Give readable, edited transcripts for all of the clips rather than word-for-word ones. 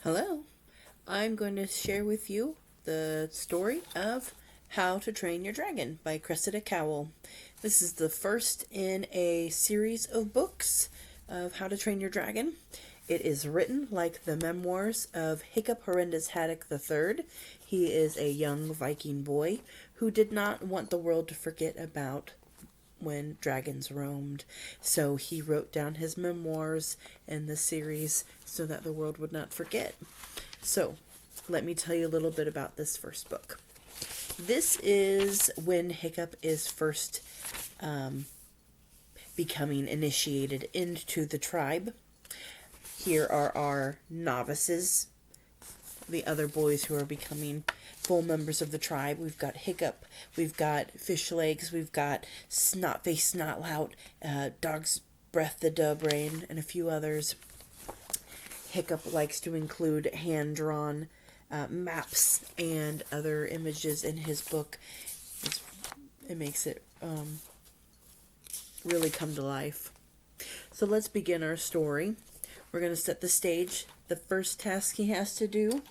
Hello. I'm going to share with you the story of How to Train Your Dragon by Cressida Cowell. This is the first in a series of books of How to Train Your Dragon. It is written like the memoirs of Hiccup Horrendous Haddock III. He is a young Viking boy who did not want the world to forget about when dragons roamed. So he wrote down his memoirs in the series so that the world would not forget. So let me tell you a little bit about this first book. This is when Hiccup is first becoming initiated into the tribe. Here are our novices, the other boys who are becoming full members of the tribe. We've got Hiccup, we've got Fish Legs, we've got Snotface Snotlout, Dog's Breath the Dubrain, and a few others. Hiccup likes to include hand-drawn maps and other images in his book. It makes it really come to life. So let's begin our story. We're going to set the stage. The first task he has to do,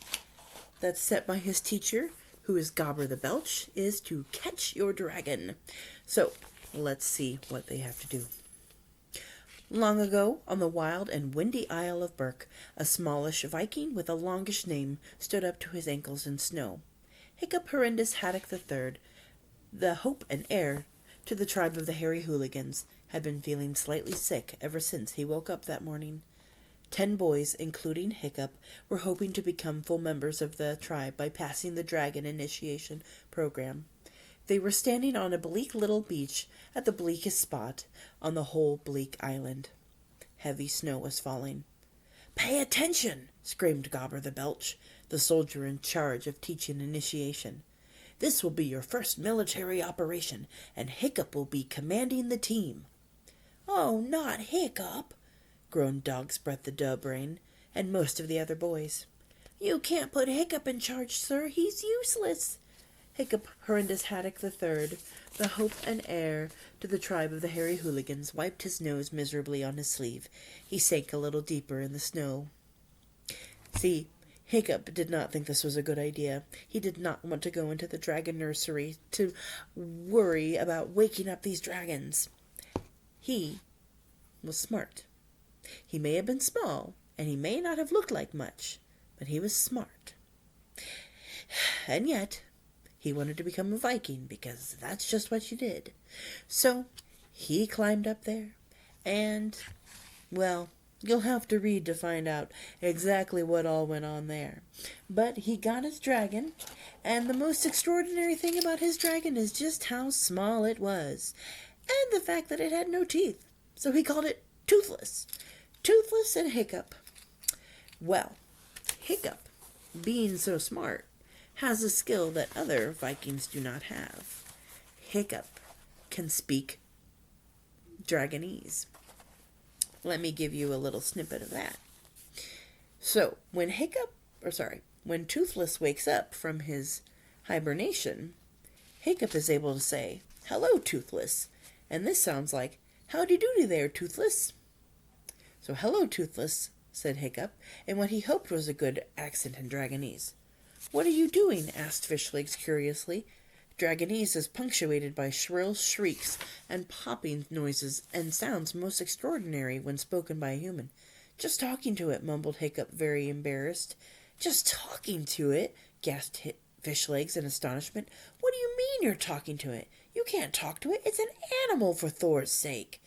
that's set by his teacher, who is Gobber the Belch, is to catch your dragon. So let's see what they have to do. Long ago, on the wild and windy Isle of Berk, a smallish Viking with a longish name stood up to his ankles in snow. Hiccup Horrendous Haddock III, the hope and heir to the tribe of the Hairy Hooligans, had been feeling slightly sick ever since he woke up that morning. 10 boys, including Hiccup, were hoping to become full members of the tribe by passing the dragon initiation program. They were standing on a bleak little beach at the bleakest spot on the whole bleak island. Heavy snow was falling. "Pay attention!" screamed Gobber the Belch, the soldier in charge of teaching initiation. "This will be your first military operation, and Hiccup will be commanding the team." "Oh, not Hiccup!" groaned Dog's Breath the Dubrain, and most of the other boys. "You can't put Hiccup in charge, sir. He's useless." Hiccup Horrendous Haddock III, the hope and heir to the tribe of the Hairy Hooligans, wiped his nose miserably on his sleeve. He sank a little deeper in the snow. See, Hiccup did not think this was a good idea. He did not want to go into the dragon nursery to worry about waking up these dragons. He was smart. He may have been small, and he may not have looked like much, but he was smart. And yet, he wanted to become a Viking, because that's just what you did. So, he climbed up there, and, well, you'll have to read to find out exactly what all went on there. But he got his dragon, and the most extraordinary thing about his dragon is just how small it was, and the fact that it had no teeth. So he called it Toothless. Toothless and Hiccup. Well, Hiccup, being so smart, has a skill that other Vikings do not have. Hiccup can speak Dragonese. Let me give you a little snippet of that. So, when Toothless wakes up from his hibernation, Hiccup is able to say, "Hello, Toothless." And this sounds like, "Howdy doody there, Toothless." So, "Hello, Toothless," said Hiccup, in what he hoped was a good accent in Dragonese. "What are you doing?" asked Fishlegs curiously. Dragonese is punctuated by shrill shrieks and popping noises and sounds most extraordinary when spoken by a human. "Just talking to it," mumbled Hiccup, very embarrassed. "Just talking to it?" gasped Fishlegs in astonishment. "What do you mean you're talking to it? You can't talk to it. It's an animal, for Thor's sake."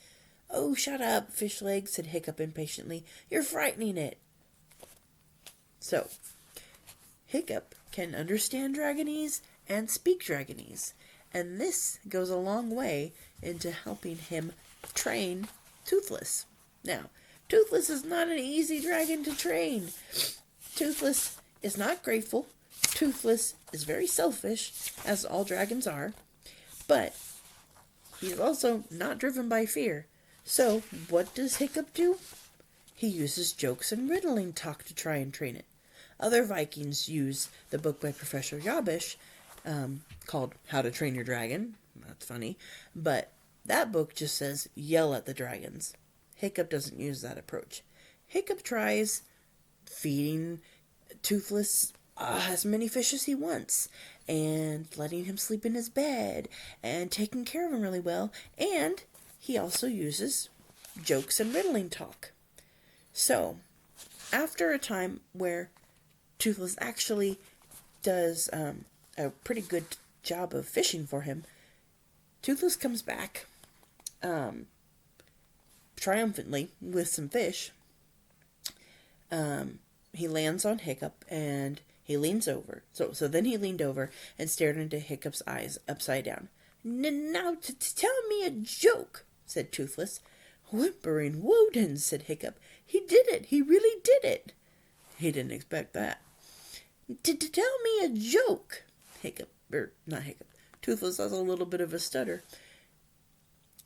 "Oh, shut up, Fishlegs," said Hiccup impatiently. "You're frightening it." So, Hiccup can understand Dragonese and speak Dragonese, and this goes a long way into helping him train Toothless. Now, Toothless is not an easy dragon to train. Toothless is not grateful. Toothless is very selfish, as all dragons are, but he's also not driven by fear. So, what does Hiccup do? He uses jokes and riddling talk to try and train it. Other Vikings use the book by Professor Yabish, called How to Train Your Dragon. That's funny. But that book just says, yell at the dragons. Hiccup doesn't use that approach. Hiccup tries feeding Toothless as many fish as he wants, and letting him sleep in his bed, and taking care of him really well, and he also uses jokes and riddling talk. So, after a time where Toothless actually does a pretty good job of fishing for him, Toothless comes back triumphantly with some fish. He lands on Hiccup and he leans over. So then he leaned over and stared into Hiccup's eyes upside down. Now tell me a joke, said Toothless. Whimpering Woden, said Hiccup. He did it. He really did it. He didn't expect that. Tell me a joke, Hiccup. Not Hiccup. Toothless has a little bit of a stutter.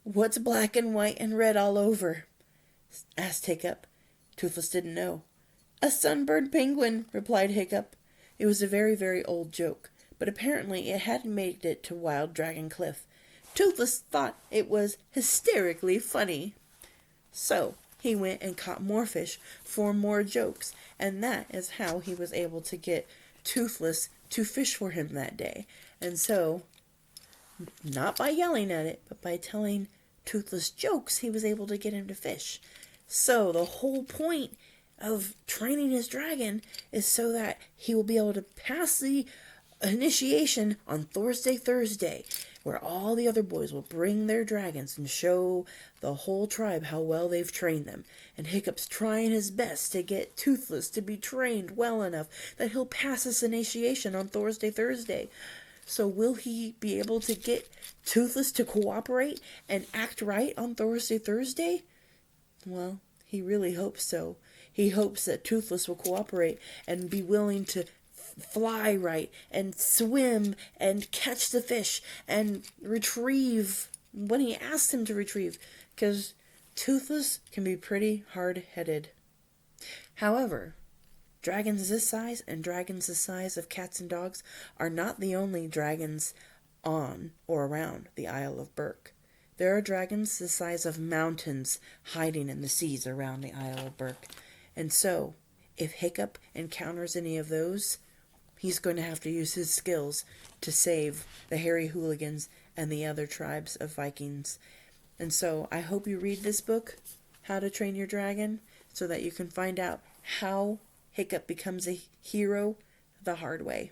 What's black and white and red all over? Asked Hiccup. Toothless didn't know. A sunburned penguin, replied Hiccup. It was a very, very old joke, but apparently it hadn't made it to Wild Dragon Cliff. Toothless thought it was hysterically funny. So he went and caught more fish for more jokes, and that is how he was able to get Toothless to fish for him that day. And so, not by yelling at it, but by telling Toothless jokes, he was able to get him to fish. So the whole point of training his dragon is so that he will be able to pass the initiation on Thursday, where all the other boys will bring their dragons and show the whole tribe how well they've trained them. And Hiccup's trying his best to get Toothless to be trained well enough that he'll pass this initiation on Thursday. So will he be able to get Toothless to cooperate and act right on Thursday? Well, he really hopes so. He hopes that Toothless will cooperate and be willing to fly right and swim and catch the fish and retrieve when he asks him to retrieve, because Toothless can be pretty hard-headed. However, dragons this size and dragons the size of cats and dogs are not the only dragons on or around the Isle of Berk. There are dragons the size of mountains hiding in the seas around the Isle of Berk. And so, if Hiccup encounters any of those, he's going to have to use his skills to save the hairy hooligans and the other tribes of Vikings. And so, I hope you read this book, How to Train Your Dragon, so that you can find out how Hiccup becomes a hero the hard way.